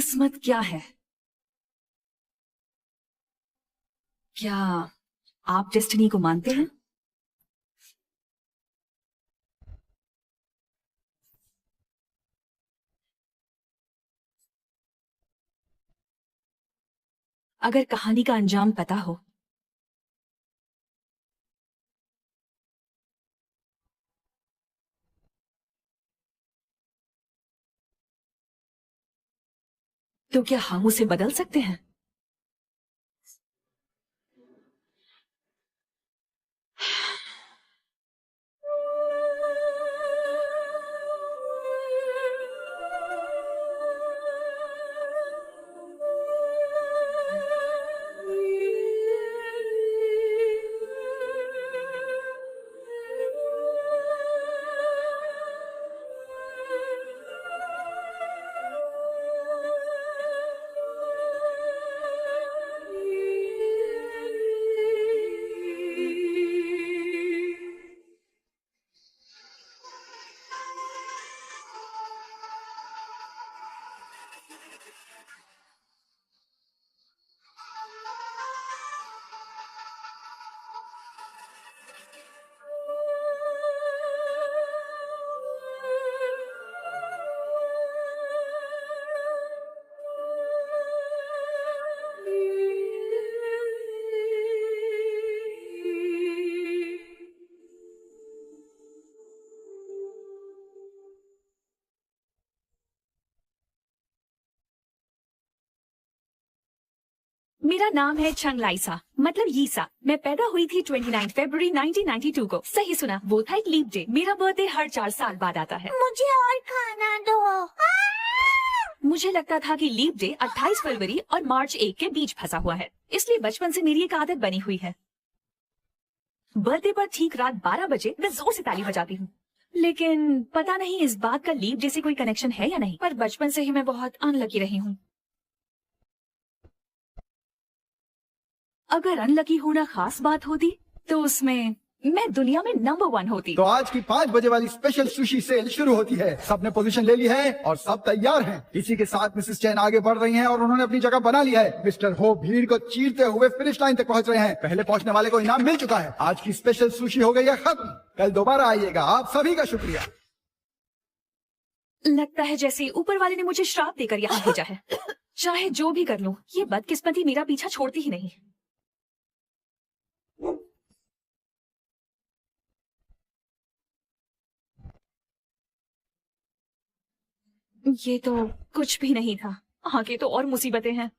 किस्मत क्या है? क्या आप डेस्टिनी को मानते हैं? अगर कहानी का अंजाम पता हो तो क्या हम उसे बदल सकते हैं? मेरा नाम है चंगलाइसा, मतलब यीसा। मैं पैदा हुई थी 29 फरवरी 1992 को। सही सुना, वो था एक लीप डे। मेरा बर्थडे हर 4 साल बाद आता है। मुझे और खाना दो। मुझे लगता था कि लीप डे 28 फरवरी और मार्च 1 के बीच फंसा हुआ है, इसलिए बचपन से मेरी एक आदत बनी हुई है। बर्थडे पर ठीक रात 12 बजे मैं जोर से ताली बजाती हूँ। लेकिन पता नहीं इस बात का लीप डे से कोई कनेक्शन है या नहीं, पर बचपन से ही मैं बहुत अनलकी रही हूँ। अगर अनलकी होना खास बात होती तो उसमें मैं दुनिया में नंबर 1 होती। तो आज की 5 बजे वाली स्पेशल सुशी सेल शुरू होती है। सबने पोजीशन ले ली है और सब तैयार हैं। इसी के साथ मिसेस चैन आगे बढ़ रही हैं और उन्होंने अपनी जगह बना ली है। मिस्टर हो भीड़ को चीरते हुए फिनिश लाइन तक पहुंच रहे हैं। पहले पहुंचने वाले को इनाम मिल चुका है। आज की स्पेशल सुशी हो गई है खत्म। कल दोबारा आइएगा। आप सभी का शुक्रिया। लगता है जैसे ऊपर वाले ने मुझे श्राप देकर यहाँ भेजा है। चाहे जो भी कर लूं, ये बदकिस्मती मेरा पीछा छोड़ती ही नहीं। ये तो कुछ भी नहीं था, आगे तो और मुसीबतें हैं।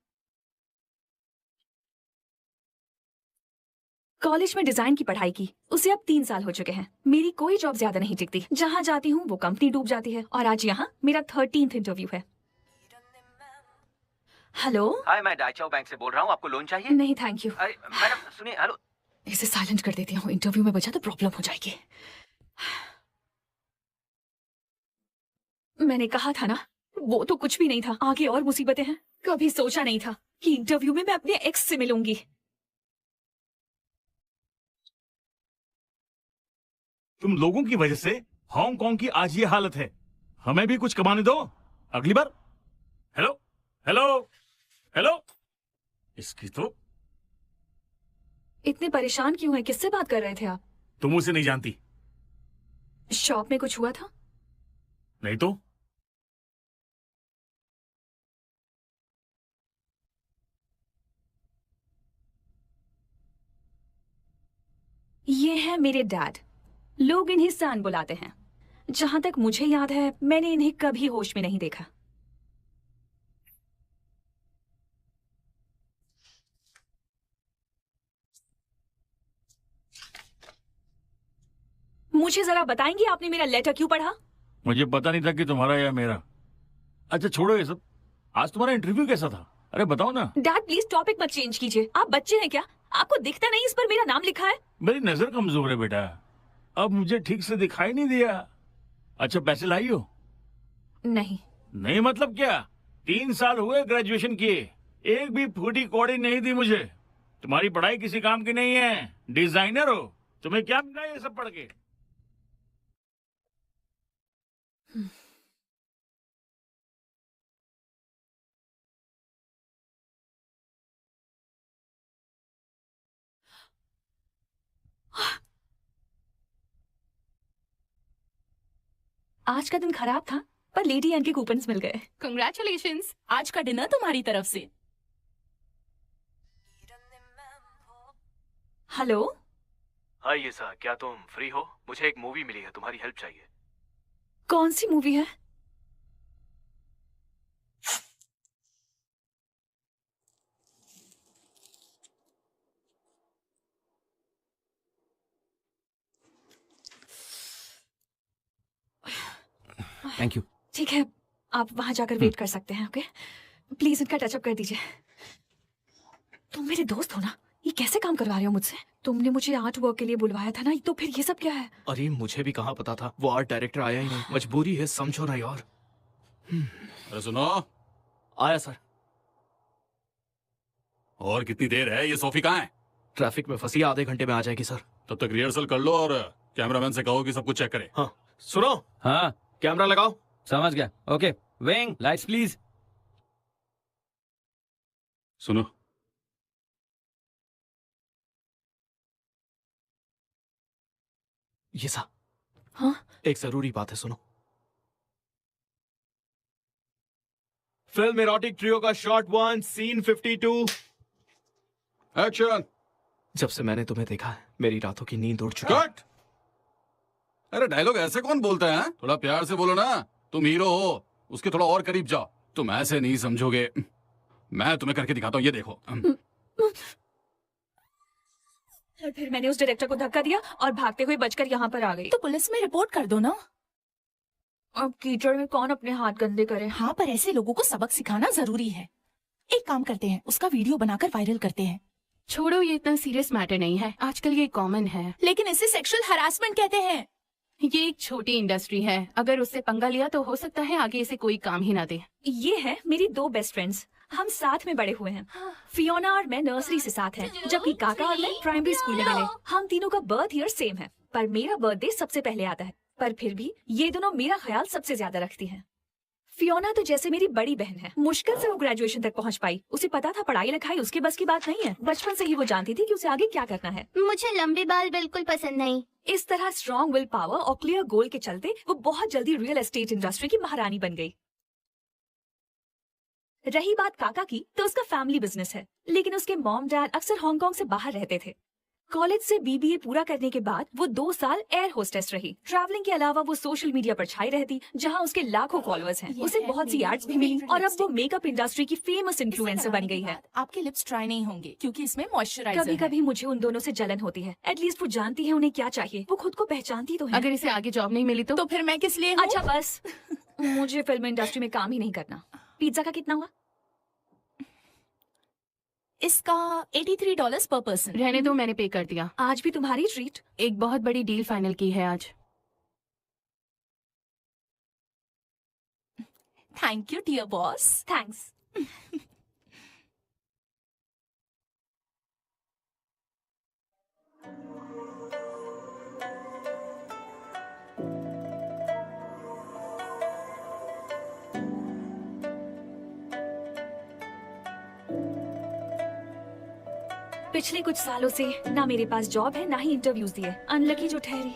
कॉलेज में डिजाइन की पढ़ाई की, उसे अब 3 साल हो चुके हैं। मेरी कोई जॉब ज्यादा नहीं टिकती। जहाँ जाती हूँ वो कंपनी डूब जाती है, और आज यहाँ मेरा 13th इंटरव्यू है। हेलो। हाय, मैं डाइचाओ बैंक से बोल रहा हूँ। आपको लोन चाहिए? नहीं थैंक यू। अरे मैडम सुनिए। हेलो। इसे साइलेंट कर देती हूँ, इंटरव्यू में बचा तो प्रॉब्लम हो जाएगी। मैंने कहा था ना, वो तो कुछ भी नहीं था, आगे और मुसीबतें हैं। कभी सोचा नहीं था कि इंटरव्यू में मैं अपने एक्स से मिलूंगी। तुम लोगों की वजह से हांगकांग की आज ये हालत है। हमें भी कुछ कमाने दो अगली बार। Hello hello hello. इसकी तो। इतने परेशान क्यों हैं? किससे बात कर रहे थे आप? तुम उसे नहीं जानती। शॉप में कुछ हुआ था? नहीं तो। ये है मेरे डैड। लोग इन्हें सान बुलाते हैं। जहां तक मुझे याद है, मैंने इन्हें कभी होश में नहीं देखा। मुझे जरा बताएंगे, आपने मेरा लेटर क्यों पढ़ा? मुझे पता नहीं था कि तुम्हारा या मेरा। अच्छा छोड़ो ये सब। आज तुम्हारा इंटरव्यू कैसा था? अरे बताओ ना। डैड प्लीज टॉपिक मत चेंज कीजिए। आप बच्चे हैं क्या? आपको दिखता नहीं इस पर मेरा नाम लिखा है? मेरी नजर कमजोर है बेटा, अब मुझे ठीक से दिखाई नहीं दिया। अच्छा पैसे लाई हो? नहीं। नहीं मतलब क्या? 3 साल हुए ग्रेजुएशन किए, एक भी फूटी कौड़ी नहीं दी मुझे। तुम्हारी पढ़ाई किसी काम की नहीं है। डिजाइनर हो, तुम्हें क्या मिला ये सब पढ़ के? आज का दिन खराब था पर लेडी एन के कूपन्स मिल गए। कंग्रेचुलेशंस, आज का डिनर तुम्हारी तरफ से। हेलो, हाय ये सा, क्या तुम फ्री हो? मुझे एक मूवी मिली है, तुम्हारी हेल्प चाहिए। कौन सी मूवी है? Thank you. ठीक है, आप वहां जाकर वेट कर सकते हैं। ओके, प्लीज इनका टचअप कर दीजिए। तुम मेरे दोस्त हो ना, ये कैसे काम करवा रहे हो मुझसे? तुमने मुझे आर्ट वर्क के लिए बुलवाया था ना, तो फिर ये सब क्या है? अरे मुझे भी कहाँ पता था, वो आर्ट डायरेक्टर आया ही नहीं। मजबूरी है, समझो ना यार। अरे सुनो, आया सर। और कितनी देर है? ये सोफी कहाँ है? ट्रैफिक में फंसी, आधे घंटे में आ जाएगी सर। तब तक रिहर्सल कर लो और कैमरामैन से कहो कि सब कुछ चेक करे। हाँ सुनो, हाँ कैमरा लगाओ। समझ गया। Okay, wing lights please. सुनो, ये सा, हाँ, एक जरूरी बात है, सुनो। फिल्म एरोटिक ट्रियो का शॉट 1 सीन 52। एक्शन। जब से मैंने तुम्हें देखा है, मेरी रातों की नींद उड़ चुकी है। कट। अरे डायलॉग ऐसे कौन बोलता है? थोड़ा प्यार से बोलो ना। तुम हीरो हो, उसके थोड़ा और करीब जाओ। तुम ऐसे नहीं समझोगे, मैं तुम्हें करके दिखाता हूँ, ये देखो। और फिर मैंने उस डायरेक्टर को धक्का दिया और भागते हुए बचकर यहाँ पर आ गई। तो पुलिस में रिपोर्ट कर दो ना। अब कीचड़ में कौन अपने हाथ गंदे करे? हाँ, पर ऐसे लोगों को सबक सिखाना जरूरी है। एक काम करते हैं, उसका वीडियो बनाकर वायरल करते हैं। छोड़ो, ये इतना सीरियस मैटर नहीं है, आजकल ये कॉमन है। लेकिन इसे सेक्सुअल हरासमेंट कहते हैं। ये एक छोटी इंडस्ट्री है, अगर उससे पंगा लिया तो हो सकता है आगे इसे कोई काम ही ना दे। ये है मेरी 2 बेस्ट फ्रेंड्स, हम साथ में बड़े हुए हैं। फियोना और मैं नर्सरी से साथ हैं, जबकि काका और मैं प्राइमरी स्कूल में मिले। हम तीनों का बर्थ ईयर सेम है, पर मेरा बर्थडे सबसे पहले आता है। पर फिर भी ये दोनों मेरा ख्याल सबसे ज्यादा रखती हैं। फियोना तो जैसे मेरी बड़ी बहन है, मुश्किल से वो ग्रेजुएशन तक पहुंच पाई। उसे पता था पढ़ाई लिखाई उसके बस की बात नहीं है। बचपन से ही वो जानती थी कि उसे आगे क्या करना है। मुझे लंबे बाल बिल्कुल पसंद नहीं। इस तरह स्ट्रॉन्ग विल पावर और क्लियर गोल के चलते वो बहुत जल्दी रियल एस्टेट इंडस्ट्री की महारानी बन गई। रही बात काका की, तो उसका फैमिली बिजनेस है, लेकिन उसके मॉम डैड अक्सर हांगकांग से बाहर रहते थे। कॉलेज से बीबीए पूरा करने के बाद वो 2 साल एयर होस्टेस रही। ट्रैवलिंग के अलावा वो सोशल मीडिया पर छाई रहती, जहां उसके लाखों फॉलोअर्स हैं। उसे बहुत सी एड्स भी मिली और अब वो मेकअप इंडस्ट्री की फेमस इन्फ्लुएंसर बन गई है। आपके लिप्स ड्राई नहीं होंगे क्योंकि इसमें मॉइस्चराइजर कभी कभी मुझे उन दोनों से जलन होती है। एटलीस्ट वो जानती है उन्हें क्या चाहिए, वो खुद को पहचानती तो है। अगर इसे आगे जॉब नहीं मिली तो फिर मैं किस लिए हूँ? अच्छा बस, मुझे फिल्म इंडस्ट्री में काम ही नहीं करना। पिज्जा का कितना हुआ? इसका $83 पर पर्सन। रहने दो, मैंने पे कर दिया। आज भी तुम्हारी ट्रीट। एक बहुत बड़ी डील फाइनल की है आज। Thank you dear boss. Thanks. पिछले कुछ सालों से ना मेरे पास जॉब है, ना ही इंटरव्यूज दिए। अनलकी जो ठहरी।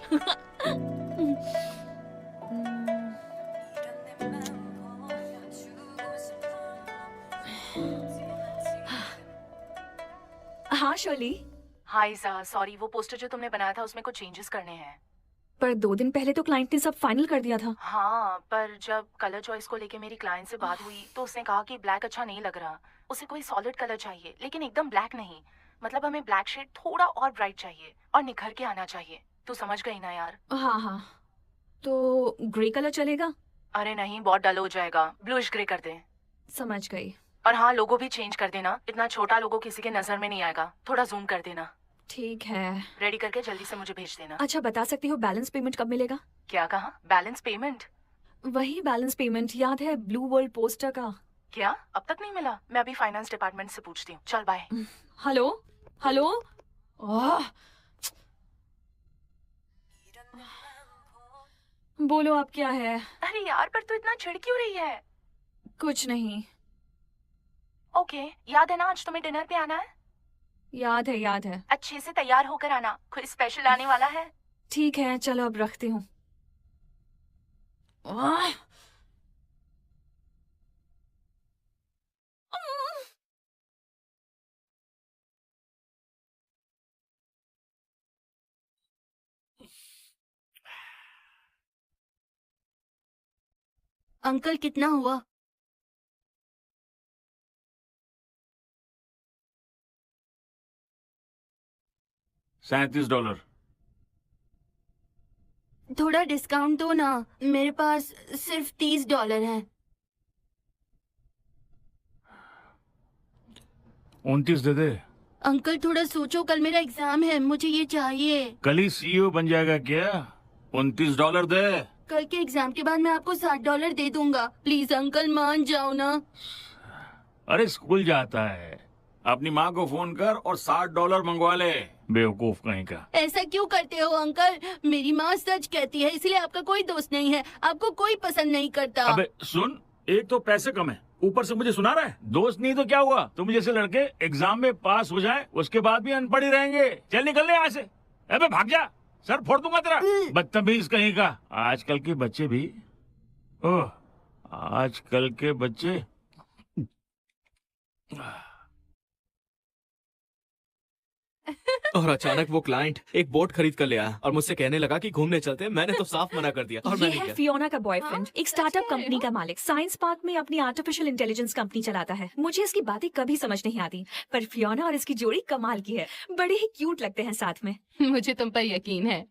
हाँ शोली, हाय ज़ा, सॉरी, वो पोस्टर जो तुमने बनाया था उसमें कुछ चेंजेस करने हैं। पर 2 दिन पहले तो क्लाइंट ने सब फाइनल कर दिया था। हाँ, पर जब कलर चॉइस को लेके मेरी क्लाइंट से बात हुई तो उसने कहा कि ब्लैक अच्छा नहीं लग रहा, उसे कोई सॉलिड कलर चाहिए, लेकिन एकदम ब्लैक नहीं। मतलब हमें ब्लैक शेड थोड़ा और ब्राइट चाहिए और निखर के आना चाहिए। तू समझ गई ना यार? हाँ हाँ, तो ग्रे कलर चलेगा? अरे नहीं, बहुत डल हो जाएगा, ब्लूइश ग्रे कर दे। समझ गई। और हाँ, लोगो भी चेंज कर देना, इतना छोटा लोगो किसी के नजर में नहीं आएगा, थोड़ा जूम कर देना। ठीक है। रेडी करके जल्दी से मुझे भेज देना। अच्छा बता सकती हो बैलेंस पेमेंट कब मिलेगा? क्या कहा? Balance payment? वही बैलेंस पेमेंट, याद है ब्लू वर्ल्ड पोस्टर का? क्या अब तक नहीं मिला? मैं अभी फाइनेंस डिपार्टमेंट से पूछती हूँ। चल बाय। Hello hello. ओह, बोलो अब क्या है? अरे यार, पर तू इतना चिढ़ क्यों रही है? कुछ नहीं। ओके, याद है ना आज तुम्हें डिनर पे आना है? याद है याद है। अच्छे से तैयार होकर आना, कोई स्पेशल आने वाला है। ठीक है, चलो अब रखती हूँ। अंकल कितना हुआ? $37। थोड़ा डिस्काउंट दो ना, मेरे पास सिर्फ $30 है। 29 दे दे। अंकल थोड़ा सोचो, कल मेरा एग्जाम है, मुझे ये चाहिए। कल ही CEO बन जाएगा क्या? $29 दे। कल के एग्जाम के बाद मैं आपको $60 दे दूंगा। प्लीज अंकल मान जाओ ना। अरे स्कूल जाता है, अपनी माँ को फोन कर और $60 मंगवा ले, बेवकूफ कहीं का। ऐसा क्यों करते हो अंकल? मेरी माँ सच कहती है, इसलिए आपका कोई दोस्त नहीं है, आपको कोई पसंद नहीं करता। अबे सुन, एक तो पैसे कम है, ऊपर से मुझे सुना रहा है। दोस्त नहीं तो क्या हुआ, तुम जैसे लड़के एग्जाम में पास हो जाए उसके बाद भी अनपढ़ ही रहेंगे। चल निकल ले यहाँ से। अबे भाग जा, सर फोड़ दूंगा तेरा, बदतमीज कहीं का। आजकल के बच्चे भी, ओह आजकल के बच्चे। और अचानक वो क्लाइंट एक बोट खरीद कर ले आया और मुझसे कहने लगा कि घूमने चलते हैं। मैंने तो साफ मना कर दिया और ये मैंने है किया। फियोना का बॉयफ्रेंड, एक स्टार्टअप अच्छा है कंपनी वो। का मालिक। साइंस पार्क में अपनी आर्टिफिशियल इंटेलिजेंस कंपनी चलाता है। मुझे इसकी बातें कभी समझ नहीं आती, पर फियोना और इसकी जोड़ी कमाल की है। बड़े ही क्यूट लगते हैं साथ में। मुझे तुम पर यकीन है।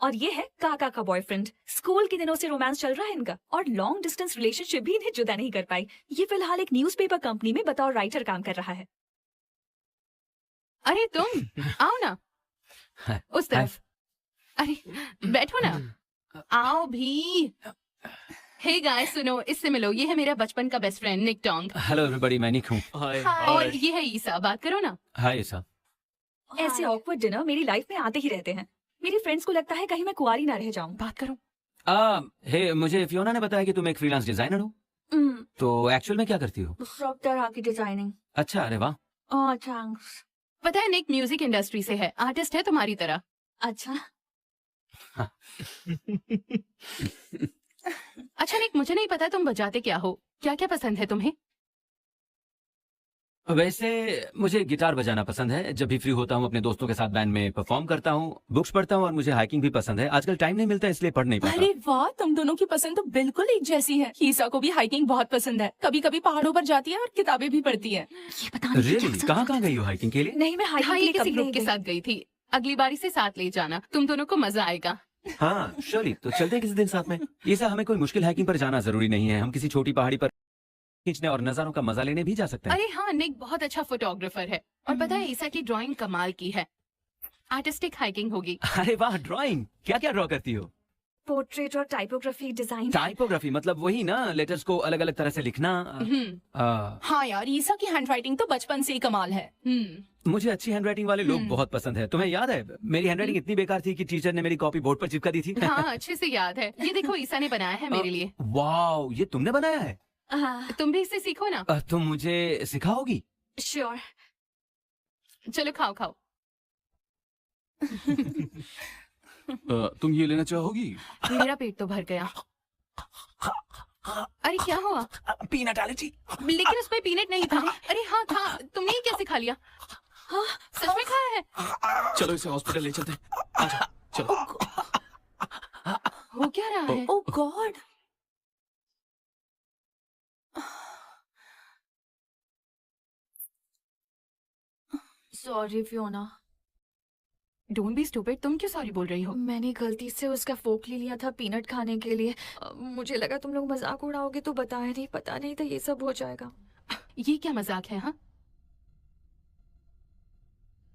और ये है काका का बॉयफ्रेंड। स्कूल के दिनों से रोमांस चल रहा है इनका, और लॉन्ग डिस्टेंस रिलेशनशिप भी इन्हें जुदा नहीं कर पाई। ये फिलहाल एक न्यूज़पेपर कंपनी में बतौर राइटर काम कर रहा है। अरे तुम आओ ना उस तरफ। अरे बैठो ना, आओ भी। हे गाइस सुनो, इससे मिलो, ये है मेरा बचपन का बेस्ट फ्रेंड निक टोंग। हेलो एवरीबॉडी, मैं निक हूँ। हाय और ये है ईसा, बात करो ना। हाय ईसा। ऐसे ऑकवर्ड डिनर मेरी लाइफ में आते ही रहते हैं। मेरी फ्रेंड्स को लगता है कहीं मैं कुंवारी ना रह जाऊं। बात करो। हे, मुझे फियोना ने बताया कि तुम एक फ्रीलांस डिजाइनर हो, तो एक्चुअल में क्या करती हो? सब तरह की डिजाइनिंग। अच्छा, अरे वाह। ओह थैंक्स। पता है निक म्यूजिक इंडस्ट्री से है, आर्टिस्ट है तुम्हारी तरह। अच्छा अच्छा निक, मुझे नहीं पता तुम बजाते क्या हो, क्या क्या पसंद है तुम्हें? वैसे मुझे गिटार बजाना पसंद है। जब भी फ्री होता हूँ अपने दोस्तों के साथ बैंड में परफॉर्म करता हूँ। बुक्स पढ़ता हूँ और मुझे हाइकिंग भी पसंद है। आजकल टाइम नहीं मिलता इसलिए पढ़ नहीं पाता। अरे वाह, तुम दोनों की पसंद तो बिल्कुल एक जैसी है। ईसा को भी हाइकिंग बहुत पसंद है, कभी कभी पहाड़ों पर जाती है और किताबें भी पढ़ती है। ये पता नहीं रियली? कहाँ कहाँ गई हो हाइकिंग के लिए? नहीं, मैं हाँ, हाइकिंग ये के किसी लिए ग्रुप कभी के नहीं साथ गई थी। अगली बारी से साथ ले जाना, तुम दोनों को मजा आएगा। हाँ श्योरली, तो चलते हैं किसी दिन साथ में। ईसा, हमें कोई मुश्किल हाइकिंग पर जाना जरूरी नहीं है। हम किसी छोटी पहाड़ी पर खींचने और नजारों का मजा लेने भी जा सकते हैं। अरे हाँ, निक बहुत अच्छा फोटोग्राफर है, और पता है ईसा की ड्राइंग कमाल की है। आर्टिस्टिक हाइकिंग होगी। अरे वाह, ड्राइंग क्या क्या ड्रॉ करती हो? पोर्ट्रेट और टाइपोग्राफी डिजाइन। टाइपोग्राफी मतलब वही ना, लेटर्स को अलग अलग तरह से लिखना। हाँ यार, ईसा की हैंडराइटिंग तो बचपन से ही कमाल है। मुझे अच्छी हैंडराइटिंग वाले लोग बहुत पसंद है। तुम्हें याद है मेरी हैंडराइटिंग इतनी बेकार थी कि टीचर ने मेरी कॉपी बोर्ड पर चिपका दी थी। हाँ अच्छे से याद है। ये देखो ईसा ने बनाया है मेरे लिए। वाओ, ये तुमने बनाया है? तुम भी इससे सीखो ना। तुम मुझे सिखाओगी? श्योर। चलो खाओ खाओ। तुम ये लेना चाहोगी? मेरा पेट तो भर गया। अरे क्या हुआ? Peanut allergy. लेकिन उसमें पीनट नहीं था। अरे हाँ था, तुमने ये कैसे खा लिया? हाँ, सच में खाया है? चलो इसे हॉस्पिटल ले चलते हैं। आजा, चलो। हो क्या रहा है? Oh god. Sorry Fiona. Don't be stupid, तुम क्यों सॉरी बोल रही हो? मैंने गलती से उसका फोक ले लिया था पीनट खाने के लिए। मुझे लगा तुम लोग मजाक उड़ाओगे तो बताया नहीं, पता नहीं था ये सब हो जाएगा। ये क्या मजाक है? हाँ,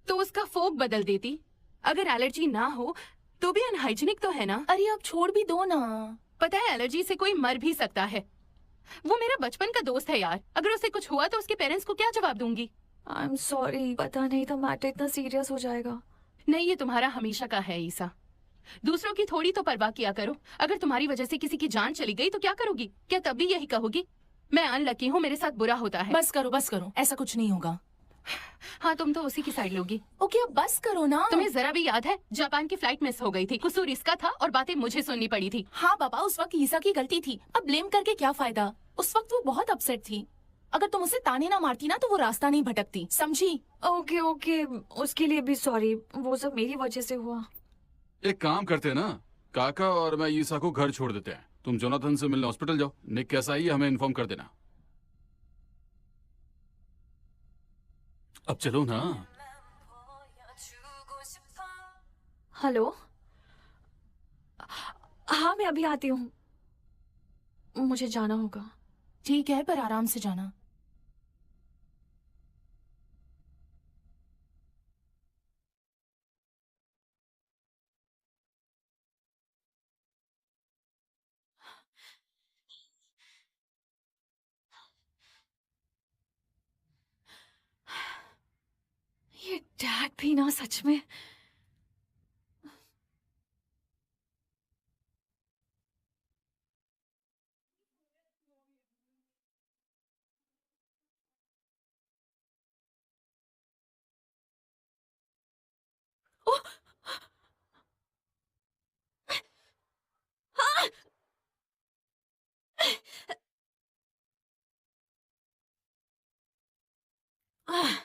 तो उसका फोक बदल देती। अगर एलर्जी ना हो तो भी अनहाइजीनिक तो है ना। अरे अब छोड़ भी दो ना। पता है एलर्जी से कोई मर भी सकता है। वो मेरा बचपन का दोस्त है यार, अगर उसे कुछ हुआ तो उसके पेरेंट्स को क्या जवाब दूंगी? आई एम सॉरी, पता नहीं था मैटर इतना सीरियस हो जाएगा। नहीं, ये तुम्हारा हमेशा का है ईसा। दूसरों की थोड़ी तो परवाह किया करो। अगर तुम्हारी वजह से किसी की जान चली गई तो क्या करोगी? क्या तब भी यही कहोगी मैं अनलकी हूँ, मेरे साथ बुरा होता है? बस करो, ऐसा कुछ नहीं होगा। हाँ, तुम तो उसी की साइड लोगी। ओके अब बस करो ना। तुम्हें जरा भी याद है जापान की फ्लाइट मिस हो गई थी, कसूर इसका था और बातें मुझे सुननी पड़ी थी। हाँ बाबा, उस वक्त ईसा की गलती थी, अब ब्लेम करके क्या फायदा। उस वक्त वो बहुत अपसेट थी। अगर तुम उसे ताने ना मारती ना तो वो रास्ता नहीं भटकती, समझी? ओके ओके, उसके लिए भी सॉरी, वो सब मेरी वजह से हुआ। एक काम करते हैं ना, काका और मैं ईसा को घर छोड़ देते हैं। तुम जोनाथन से मिलने हॉस्पिटल जाओ। निक कैसा ही है हमें इन्फॉर्म कर देना। अब चलो ना। हेलो। हाँ मैं अभी आती हूँ, मुझे जाना होगा। ठीक है, पर आराम से जाना। ये डैड भी ना सच में। ओह! हाँ! आह!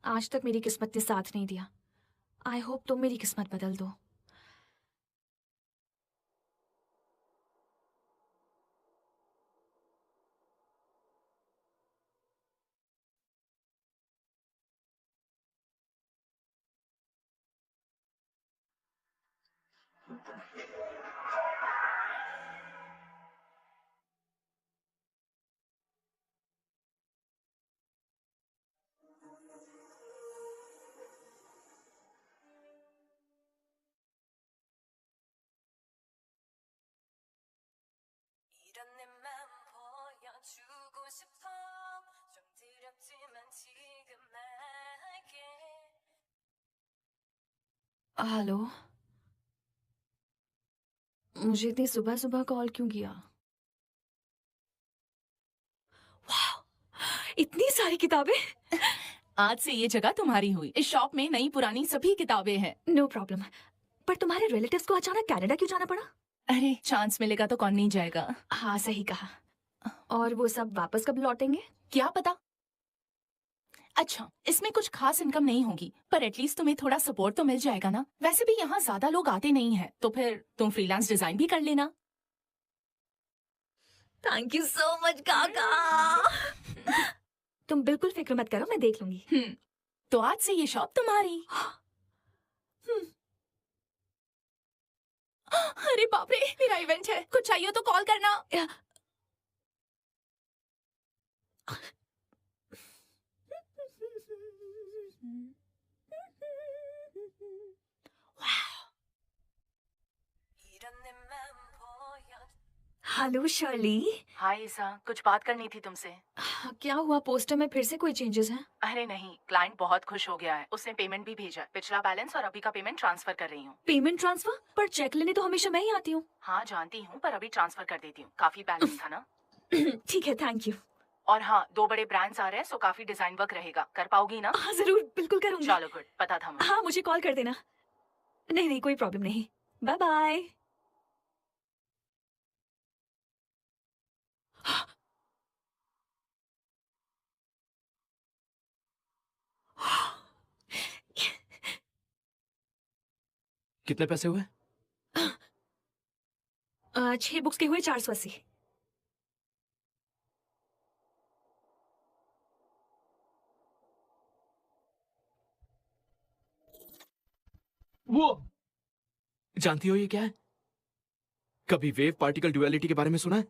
आज तक मेरी किस्मत ने साथ नहीं दिया। आई होप तुम मेरी किस्मत बदल दो। हेलो, मुझे इतनी सुबह सुबह कॉल क्यों किया? वाह, इतनी सारी किताबें। आज से ये जगह तुम्हारी हुई। इस शॉप में नई पुरानी सभी किताबें हैं। No problem. पर तुम्हारे रिलेटिव्स को अचानक कनाडा क्यों जाना पड़ा? अरे चांस मिलेगा तो कौन नहीं जाएगा। हाँ सही कहा। और वो सब वापस कब लौटेंगे? क्या पता। अच्छा, इसमें कुछ खास इनकम नहीं होगी, पर एटलीस्ट तुम्हें थोड़ा सपोर्ट तो मिल जाएगा ना। वैसे भी यहाँ ज्यादा लोग आते नहीं हैं, तो फिर तुम फ्रीलांस डिजाइन भी कर लेना। थैंक यू सो मच काका। तुम बिल्कुल फिक्र मत करो, मैं देख लूंगी। तो आज से ये शॉप तुम्हारी। अरे बाप रे, मेरा इवेंट है। कुछ चाहिए तो कॉल करना। Hello Shirley. हाय ईसा, कुछ बात करनी थी तुमसे। क्या हुआ, पोस्टर में फिर से कोई चेंजेस हैं? अरे नहीं, क्लाइंट बहुत खुश हो गया है। उसने पेमेंट भी भेजा। पिछला बैलेंस और अभी का पेमेंट ट्रांसफर कर रही हूँ। Payment transfer? पर चेक लेने तो हमेशा मैं ही आती हूँ। हाँ जानती हूँ, पर अभी ट्रांसफर कर देती हूँ। काफी बैलेंस था ना। ठीक है, थैंक यू। और हाँ, 2 बड़े ब्रांड्स आ रहे हैं, सो काफी डिजाइन वर्क रहेगा। कर पाओगी ना? हाँ जरूर, बिल्कुल करूंगी। चलो गुड, पता था मुझे। हाँ मुझे कॉल कर देना। नहीं नहीं, कोई प्रॉब्लम नहीं। Bye bye. कितने पैसे हुए? 6 बुक्स के हुए 480। वो जानती हो ये क्या है? कभी वेव पार्टिकल ड्युअलिटी के बारे में सुना है?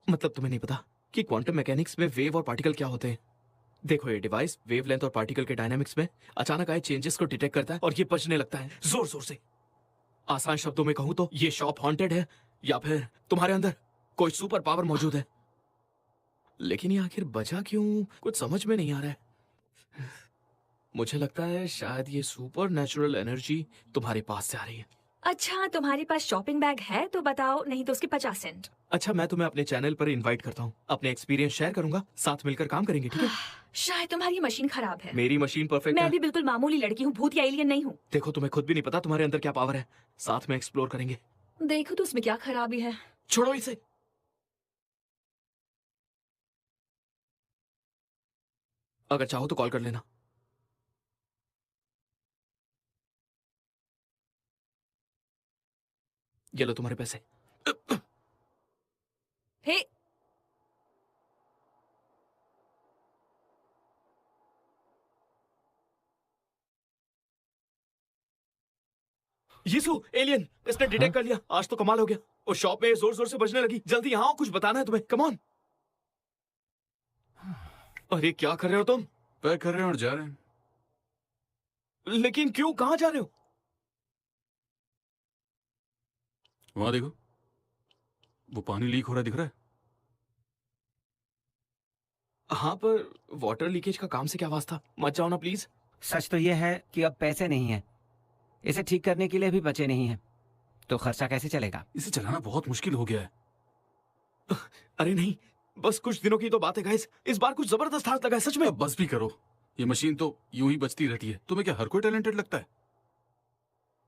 मतलब तुम्हें नहीं पता कि क्वांटम मैकेनिक्स में वेव और पार्टिकल क्या होते हैं? देखो, ये डिवाइस वेवलेंथ और पार्टिकल के डायनामिक्स में अचानक आए चेंजेस को डिटेक्ट करता है और ये बजने लगता है जोर जोर से। आसान शब्दों में कहूं तो ये शॉप हॉन्टेड है या फिर तुम्हारे अंदर कोई सुपर पावर मौजूद है। लेकिन ये आखिर बजा क्यों, कुछ समझ में नहीं आ रहा है। मुझे लगता है शायद ये सुपर नेचुरल एनर्जी तुम्हारे पास से आ रही है। अच्छा, तुम्हारे पास शॉपिंग बैग है तो बताओ, नहीं तो उसके 50 सेंट। अच्छा, मैं तुम्हें अपने चैनल पर इनवाइट करता हूँ, अपने एक्सपीरियंस शेयर करूंगा, साथ मिलकर काम करेंगे, ठीक है? शायद तुम्हारी मशीन खराब है। मेरी मशीन परफेक्ट मैं है। भी बिल्कुल मामूली लड़की हूँ, भूत या एलियन नहीं हूँ। देखो, तुम्हें खुद भी नहीं पता तुम्हारे अंदर क्या पावर है, साथ में एक्सप्लोर करेंगे। देखो तो उसमें क्या खराबी है। छोड़ो इसे। अगर चाहो तो कॉल कर लेना। ये लो तुम्हारे पैसे। हे, यीशु, एलियन, इसने डिटेक्ट कर लिया। आज तो कमाल हो गया। उस शॉप में जोर जोर से बजने लगी। जल्दी यहाँ आओ, कुछ बताना है तुम्हें। Come on. अरे क्या कर रहे हो तुम? पैक कर रहे हैं और जा रहे हैं। लेकिन क्यों, कहाँ जा रहे हो? वहां देखो, वो पानी लीक हो रहा है, दिख रहा है? हाँ, पर वाटर लीकेज का काम से क्या वास्ता? मत जाओ ना प्लीज। सच तो यह है कि अब पैसे नहीं हैं। इसे ठीक करने के लिए भी बचे नहीं हैं, तो खर्चा कैसे चलेगा? इसे चलाना बहुत मुश्किल हो गया है। अरे नहीं, बस कुछ दिनों की तो बात है गाइस। इस बार कुछ जबरदस्त हाथ लगा है, सच में। अब बस भी करो, ये मशीन तो यूं ही बचती रहती है। तुम्हें क्या हर कोई टैलेंटेड लगता है?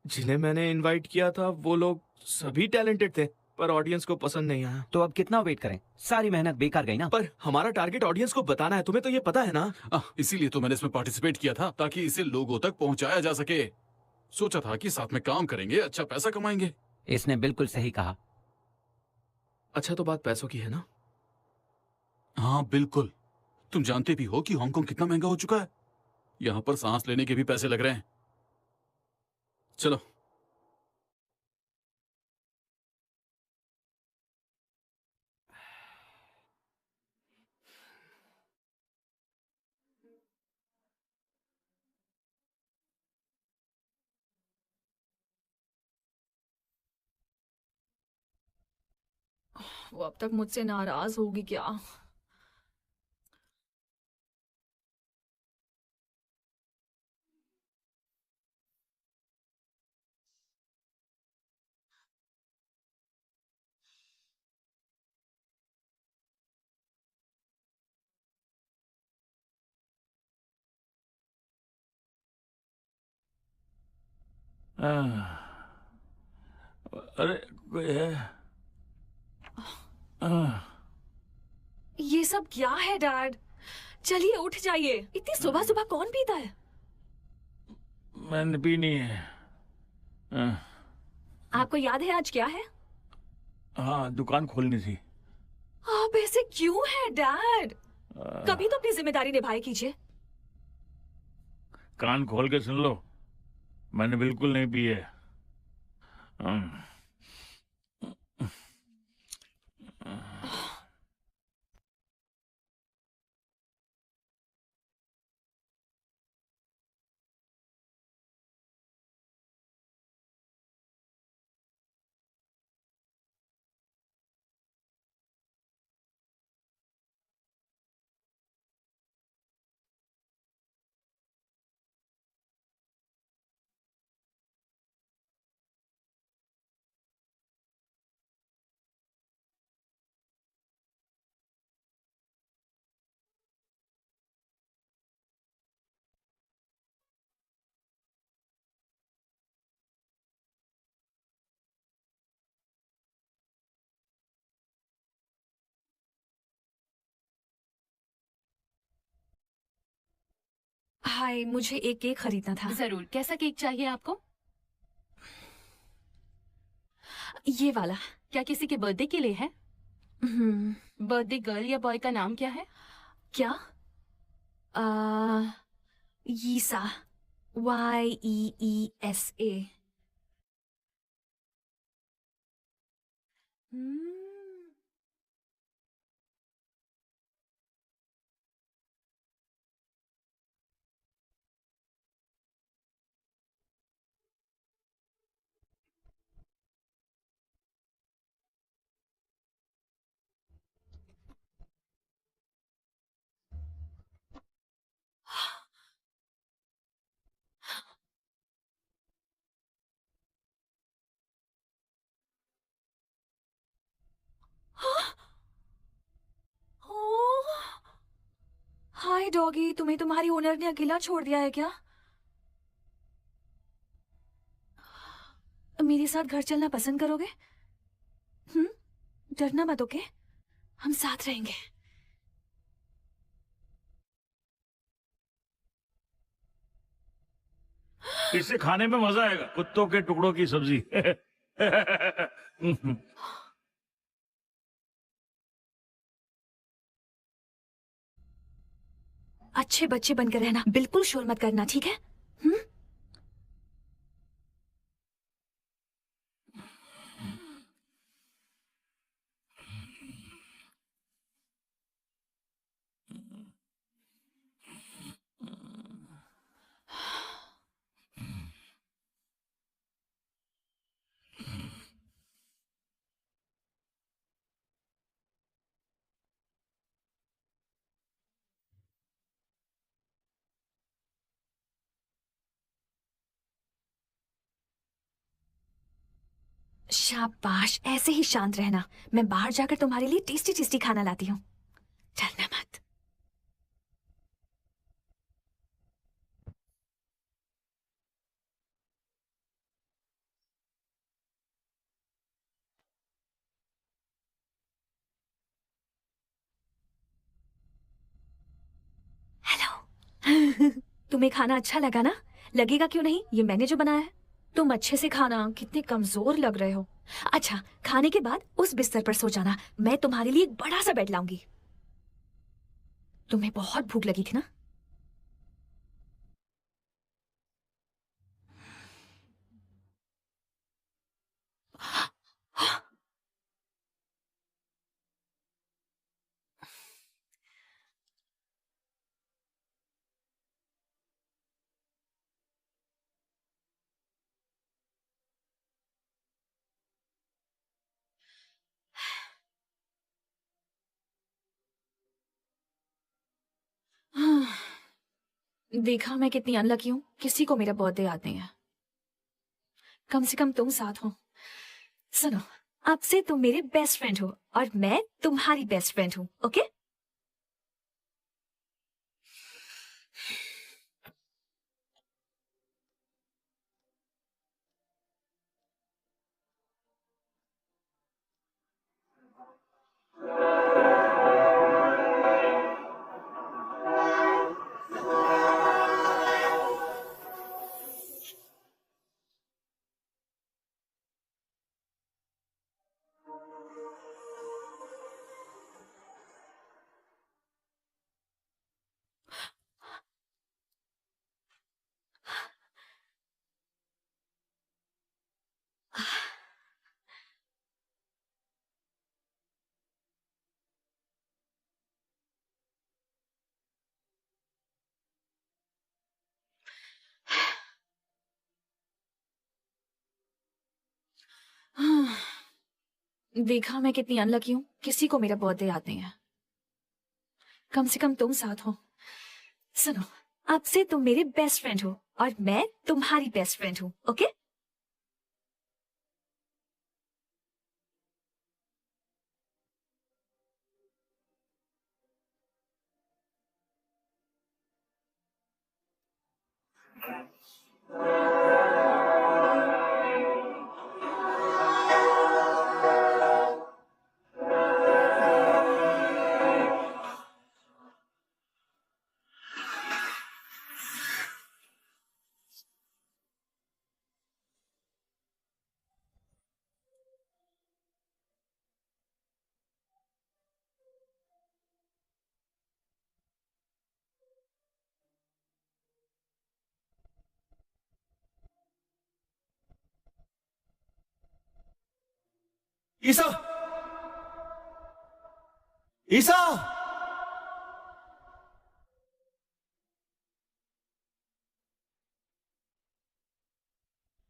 जिन्हें मैंने इनवाइट किया था वो लोग सभी टैलेंटेड थे, पर ऑडियंस को पसंद नहीं आया। तो अब कितना वेट करें? सारी मेहनत बेकार गई ना। पर हमारा टारगेट ऑडियंस को बताना है, तुम्हें तो ये पता है ना। इसीलिए तो मैंने इसमें पार्टिसिपेट किया था, ताकि इसे लोगों तक पहुंचाया जा सके। सोचा था कि साथ में काम करेंगे, अच्छा पैसा कमाएंगे। इसने बिल्कुल सही कहा। अच्छा, तो बात पैसों की है ना? हाँ बिल्कुल। तुम जानते भी हो कि हांगकांग कितना महंगा हो चुका है। यहाँ पर सांस लेने के भी पैसे लग रहे हैं। चलो। वो अब तक मुझसे नाराज होगी क्या? अरे कोई है? ये सब क्या है डैड? चलिए उठ जाइए, इतनी सुबह सुबह कौन पीता है? मैंने पीनी है। आपको याद है आज क्या है? हाँ, दुकान खोलनी थी। आप ऐसे क्यों हैं डैड? कभी तो अपनी जिम्मेदारी निभाए कीजिए। कान खोल के सुन लो, मैंने बिल्कुल नहीं पी है। हाय, मुझे एक केक खरीदना था। जरूर, कैसा केक चाहिए आपको? ये वाला। क्या किसी के बर्थडे के लिए है? बर्थडे गर्ल या बॉय का नाम क्या है? क्या? यीसा, YEESA। हाय डॉगी, तुम्हें तुम्हारी ओनर ने अकेला छोड़ दिया है क्या? मेरे साथ घर चलना पसंद करोगे? डरना मत, ओके? हम साथ रहेंगे। इससे खाने में मजा आएगा, कुत्तों के टुकड़ों की सब्जी। अच्छे बच्चे बनकर रहना, बिल्कुल शोर मत करना, ठीक है? शाबाश, ऐसे ही शांत रहना। मैं बाहर जाकर तुम्हारे लिए टेस्टी टेस्टी खाना लाती हूँ। डरना मत। हेलो। तुम्हें खाना अच्छा लगा ना? लगेगा क्यों नहीं, ये मैंने जो बनाया है। तुम अच्छे से खाना, कितने कमजोर लग रहे हो। अच्छा, खाने के बाद उस बिस्तर पर सो जाना, मैं तुम्हारे लिए एक बड़ा सा बेड लाऊंगी। तुम्हें बहुत भूख लगी थी ना? देखा मैं कितनी अनलकी हूँ, किसी को मेरा बर्थडे याद नहीं है। कम से कम तुम साथ हो। सुनो, अब से तुम मेरे बेस्ट फ्रेंड हो और मैं तुम्हारी बेस्ट फ्रेंड हूँ, ओके? देखा मैं कितनी अनलकी हूँ, किसी को मेरा बर्थडे याद नहीं है। कम से कम तुम साथ हो। सुनो, अब से तुम मेरे बेस्ट फ्रेंड हो और मैं तुम्हारी बेस्ट फ्रेंड हूँ, ओके? ईसा, ईसा,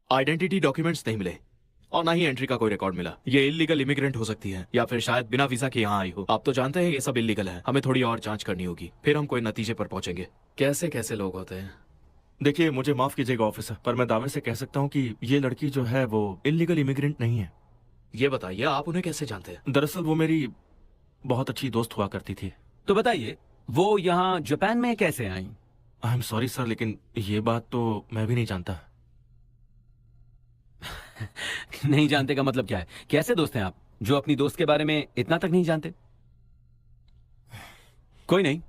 आइडेंटिटी डॉक्यूमेंट्स नहीं मिले और ना ही एंट्री का कोई रिकॉर्ड मिला। ये इलीगल इमिग्रेंट हो सकती है या फिर शायद बिना वीजा के यहाँ आई हो। आप तो जानते हैं ये सब इलीगल है। हमें थोड़ी और जांच करनी होगी, फिर हम कोई नतीजे पर पहुंचेंगे। कैसे कैसे लोग होते हैं। देखिए, मुझे माफ कीजिएगा ऑफिसर, पर मैं दावे से कह सकता हूँ कि ये लड़की जो है वो इलीगल इमिग्रेंट नहीं है। ये बताइए, आप उन्हें कैसे जानते हैं? दरअसल वो मेरी बहुत अच्छी दोस्त हुआ करती थी। तो बताइए, वो यहाँ जापान में कैसे आई? आई एम सॉरी सर, लेकिन ये बात तो मैं भी नहीं जानता। नहीं जानते का मतलब क्या है? कैसे दोस्त हैं आप जो अपनी दोस्त के बारे में इतना तक नहीं जानते? कोई नहीं,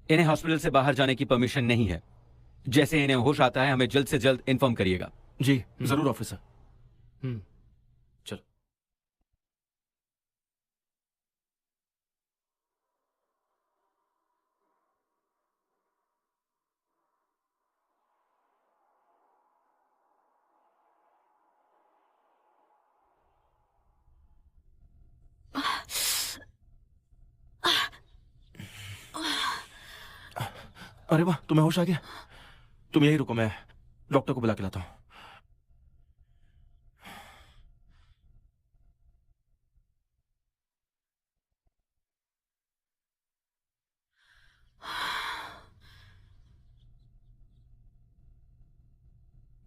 इन्हें हॉस्पिटल से बाहर जाने की परमिशन नहीं है। जैसे इन्हें होश आता है हमें जल्द से जल्द इन्फॉर्म करिएगा। जी जरूर ऑफिसर। चलो। अरे वाह, तुम्हें होश आ गया। तुम यही रुको, मैं डॉक्टर को बुला के लाता हूँ।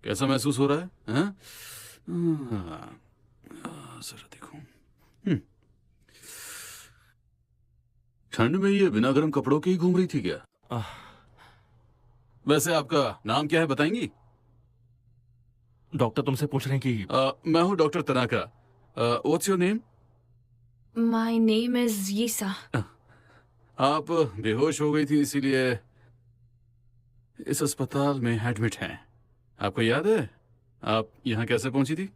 कैसा महसूस हो रहा है? हाँ? जरा देखो। ठंड में ये बिना गर्म कपड़ों के ही घूम रही थी क्या? वैसे आपका नाम क्या है, बताएंगी? डॉक्टर तुमसे पूछ रहे हैं कि मैं हूँ doctor Tanaka. What's your name? My name is Yisa. आप बेहोश हो गई थी, इसीलिए इस अस्पताल में एडमिट हैं। आपको याद है आप यहाँ कैसे पहुंची थी?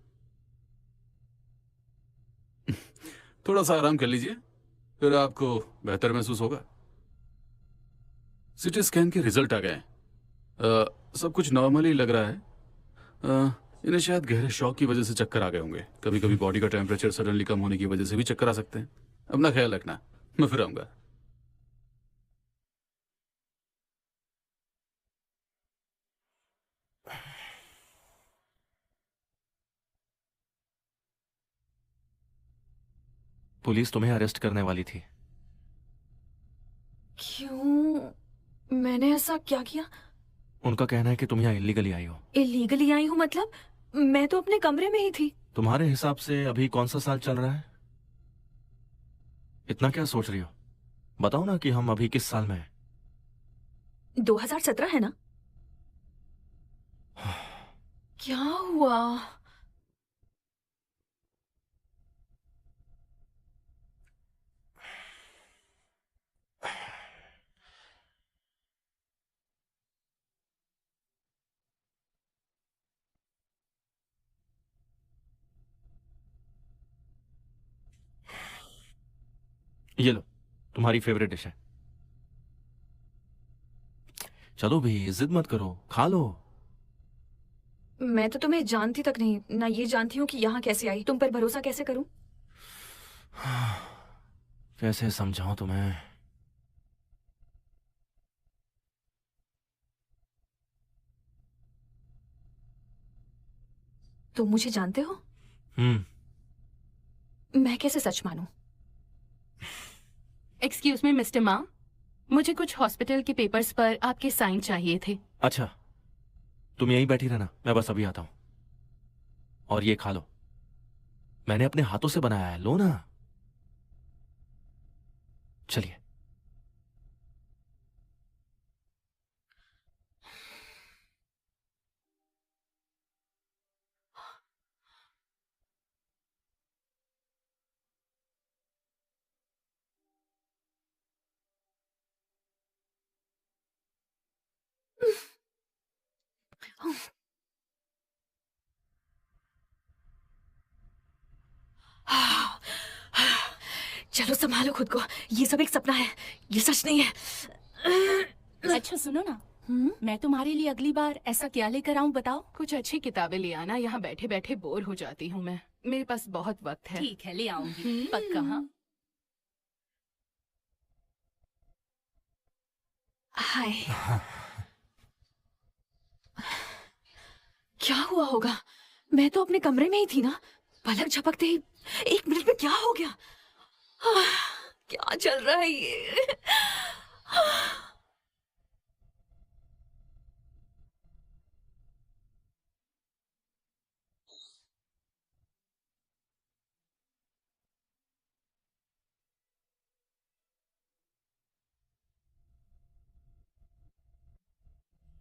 थोड़ा सा आराम कर लीजिए, फिर आपको बेहतर महसूस होगा। सिटी स्कैन के रिजल्ट आ गए। सब कुछ नॉर्मली लग रहा है। इन्हें शायद गहरे शॉक की वजह से चक्कर आ गए होंगे। कभी कभी बॉडी का टेम्परेचर सडनली कम होने की वजह से भी चक्कर आ सकते हैं। अपना ख्याल रखना, मैं फिर आऊंगा। पुलिस तुम्हें अरेस्ट करने वाली थी। क्यों? मैंने ऐसा क्या किया? उनका कहना है कि तुम यहाँ इलीगली आई हो। इलीगली आई हूँ मतलब? मैं तो अपने कमरे में ही थी। तुम्हारे हिसाब से अभी कौन सा साल चल रहा है? इतना क्या सोच रही हो? बताओ ना कि हम अभी किस साल में हैं। 2017 है ना? क्या हुआ? ये लो, तुम्हारी फेवरेट डिश है। चलो भी, जिद मत करो, खा लो। मैं तो तुम्हें जानती तक नहीं, ना ये जानती हूँ कि यहाँ कैसे आई। तुम पर भरोसा कैसे करूं? कैसे समझाऊं तुम्हें? तुम मुझे जानते हो? मैं कैसे सच मानूं? एक्सक्यूज मी मिस्टर मा, मुझे कुछ हॉस्पिटल के पेपर्स पर आपके साइन चाहिए थे। अच्छा, तुम यहीं बैठी रहना, मैं बस अभी आता हूं। और ये खा लो, मैंने अपने हाथों से बनाया है, लो ना। चलिए। चलो संभालो खुद को, ये सब एक सपना है, ये सच नहीं है। अच्छा सुनो ना, मैं तुम्हारे लिए अगली बार ऐसा क्या लेकर आऊं बताओ? कुछ अच्छी किताबें ले आना, यहाँ बैठे बैठे बोर हो जाती हूँ मैं। मेरे पास बहुत वक्त है। ठीक है, ले आऊंगी पक्का। हाँ, हाय। क्या हुआ होगा? मैं तो अपने कमरे में ही थी ना। पलक झपकते ही 1 मिनट में क्या हो गया? क्या चल रहा है ये?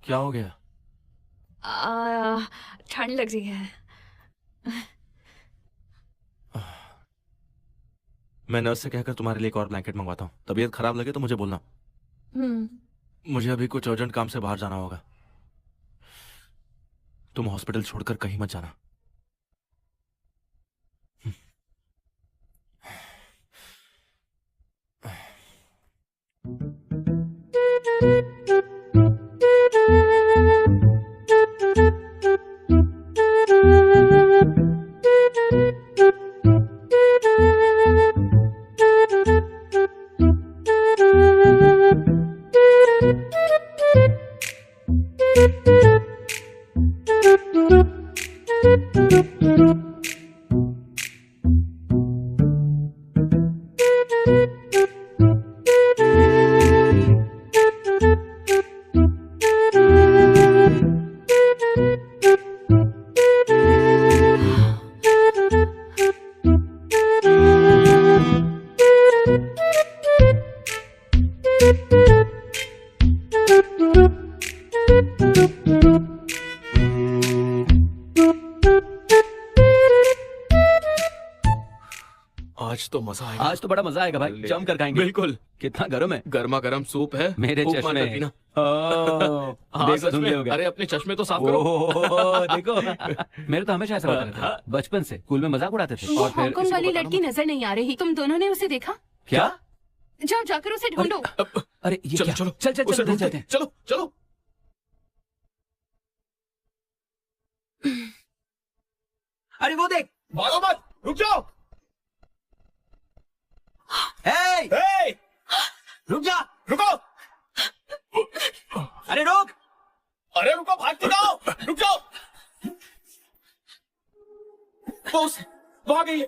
क्या हो गया? ठंड लग रही है। मैं नर्स से कहकर तुम्हारे लिए एक और ब्लैंकेट मंगवाता हूँ। तबीयत खराब लगे तो मुझे बोलना। मुझे अभी कुछ अर्जेंट काम से बाहर जाना होगा। तुम हॉस्पिटल छोड़कर कहीं मत जाना। आज तो मजा आएगा। आज तो बड़ा मजा आएगा भाई, जम कर खाएंगे। बिल्कुल। कितना गर्म है। गर्मा गर्म सूप है। मेरे खूब चश्मे। मारकर पीना। हाँ, देखो धुंधले हो गए। अरे अपने चश्मे तो साफ करो। देखो मेरे तो हमेशा ऐसा होता रहता है। बचपन से स्कूल में मजाक उड़ाते थे। वो और फिर हांगकांग वाली लड़की नजर नहीं आ रही। तुम दोनों ने उसे देखा? क्या? जाओ जाकर उसे ढूंढो। अरे ये चलो क्या? चलो चल चल उसे चल ढूंढते चलते हैं। हैं। चलो चलो। अरे वो देख, भागो मत, रुक जाओ। हे! रुक जा। रुको। अरे रुक। अरे रुको, भाग के जाओ। रुक जाओ। बॉस, वहां गई है।